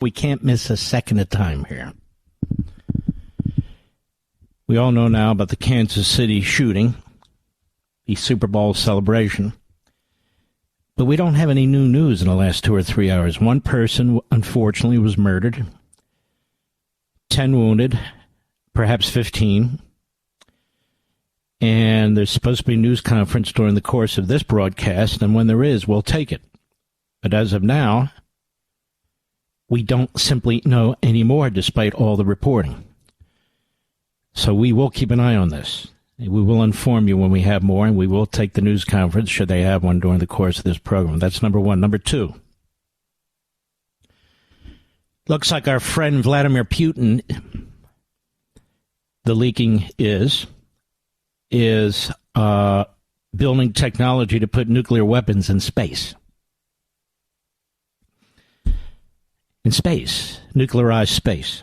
We can't miss a second of time here. We all know now about the Kansas City shooting, the Super Bowl celebration. But we don't have any new news in the last 2 or 3 hours. One person, unfortunately, was murdered. 10 wounded, perhaps 15. And there's supposed to be a news conference during the course of this broadcast, and when there is, we'll take it. But as of now, we don't simply know anymore, despite all the reporting. So we will keep an eye on this. We will inform you when we have more, and we will take the news conference, should they have one during the course of this program. That's number one. Number two, looks like our friend Vladimir Putin, the leaking is building technology to put nuclear weapons in space. In space, nuclearized space.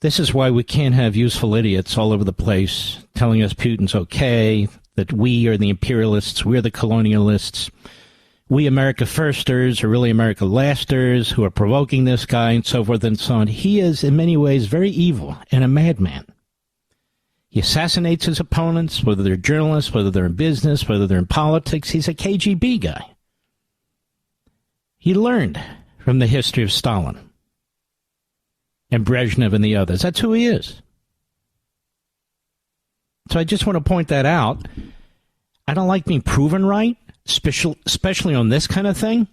This is why we can't have useful idiots all over the place telling us Putin's okay, that we are the imperialists, we're the colonialists, we America firsters are really America lasters who are provoking this guy and so forth and so on. He is in many ways very evil and a madman. He assassinates his opponents, whether they're journalists, whether they're in business, whether they're in politics. He's a KGB guy. He learned from the history of Stalin and Brezhnev and the others. That's who he is. So I just want to point that out. I don't like being proven right, especially on this kind of thing.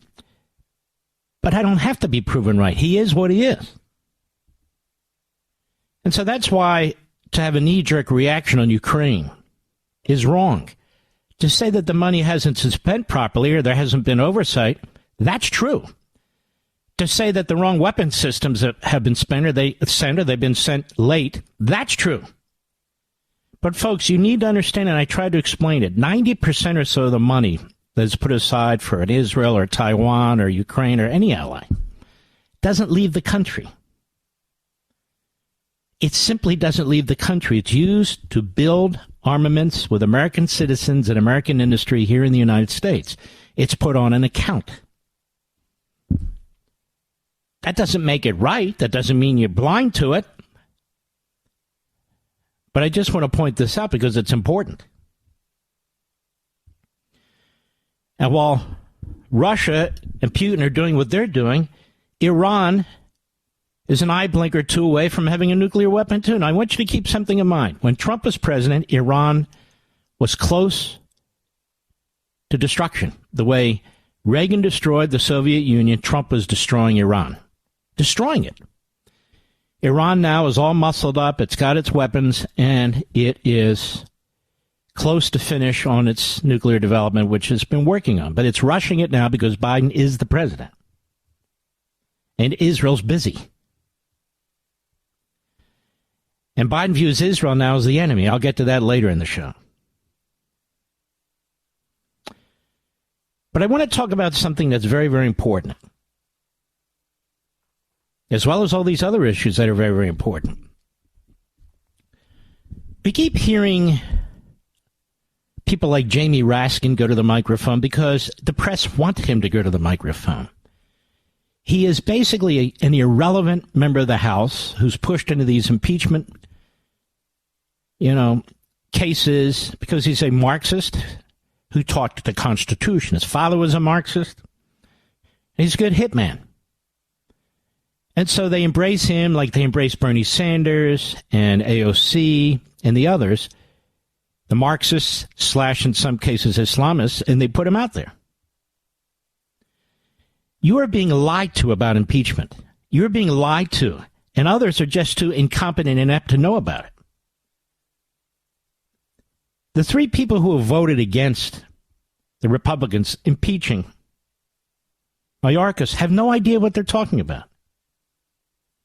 But I don't have to be proven right. He is what he is. And so that's why to have a knee-jerk reaction on Ukraine is wrong. To say that the money hasn't been spent properly or there hasn't been oversight, that's true. To say that the wrong weapon systems have been spent or they've been sent late, that's true. But folks, you need to understand, and I tried to explain it, 90% or so of the money that's put aside for an Israel or Taiwan or Ukraine or any ally doesn't leave the country. It simply doesn't leave the country. It's used to build armaments with American citizens and American industry here in the United States. It's put on an account. That doesn't make it right. That doesn't mean you're blind to it. But I just want to point this out because it's important. And while Russia and Putin are doing what they're doing, Iran is an eye blink or two away from having a nuclear weapon too. Now, I want you to keep something in mind. When Trump was president, Iran was close to destruction. The way Reagan destroyed the Soviet Union, Trump was destroying Iran. Destroying it. Iran now is all muscled up. It's got its weapons, and it is close to finish on its nuclear development, which it's been working on. But it's rushing it now because Biden is the president. And Israel's busy. And Biden views Israel now as the enemy. I'll get to that later in the show. But I want to talk about something that's very, very important, as well as all these other issues that are very, very important. We keep hearing people like Jamie Raskin go to the microphone because the press want him to go to the microphone. He is basically an irrelevant member of the House who's pushed into these impeachment, cases because he's a Marxist who taught the Constitution. His father was a Marxist. He's a good hitman. And so they embrace him like they embrace Bernie Sanders and AOC and the others, the Marxists / in some cases Islamists, and they put him out there. You are being lied to about impeachment. You're being lied to, and others are just too incompetent and inept to know about it. The three people who have voted against the Republicans impeaching Mayorkas have no idea what they're talking about.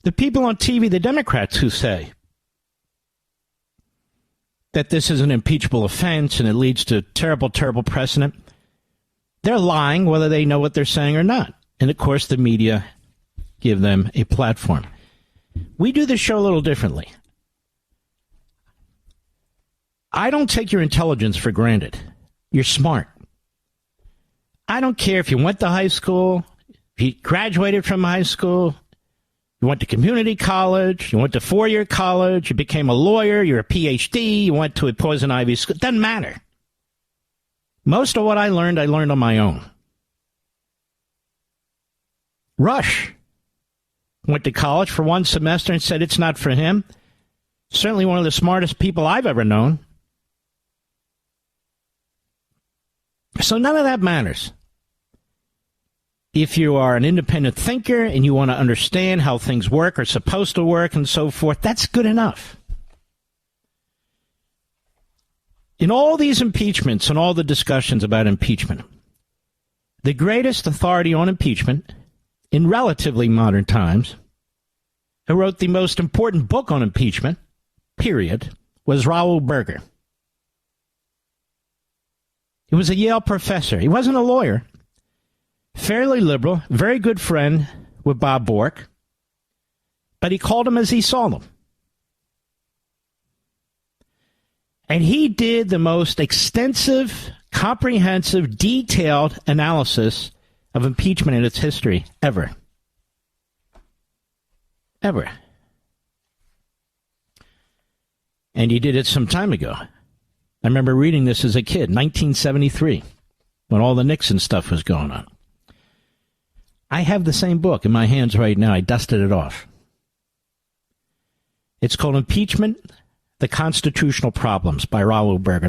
The people on TV, the Democrats who say that this is an impeachable offense and it leads to terrible, terrible precedent, they're lying whether they know what they're saying or not. And, of course, the media give them a platform. We do this show a little differently. I don't take your intelligence for granted. You're smart. I don't care if you went to high school, You graduated from high school, you went to community college, you went to four-year college, you became a lawyer, you're a PhD, you went to a poison ivy school. It doesn't matter. Most of what I learned on my own. Rush went to college for one semester and said it's not for him. Certainly one of the smartest people I've ever known. So none of that matters. If you are an independent thinker and you want to understand how things work or supposed to work and so forth, that's good enough. In all these impeachments and all the discussions about impeachment, the greatest authority on impeachment in relatively modern times, who wrote the most important book on impeachment, period, was Raoul Berger. He was a Yale professor. He wasn't a lawyer. Fairly liberal, very good friend with Bob Bork, but he called them as he saw them. And he did the most extensive, comprehensive, detailed analysis of impeachment in its history ever. Ever. And he did it some time ago. I remember reading this as a kid, 1973, when all the Nixon stuff was going on. I have the same book in my hands right now. I dusted it off. It's called Impeachment, The Constitutional Problems by Raoul Berger.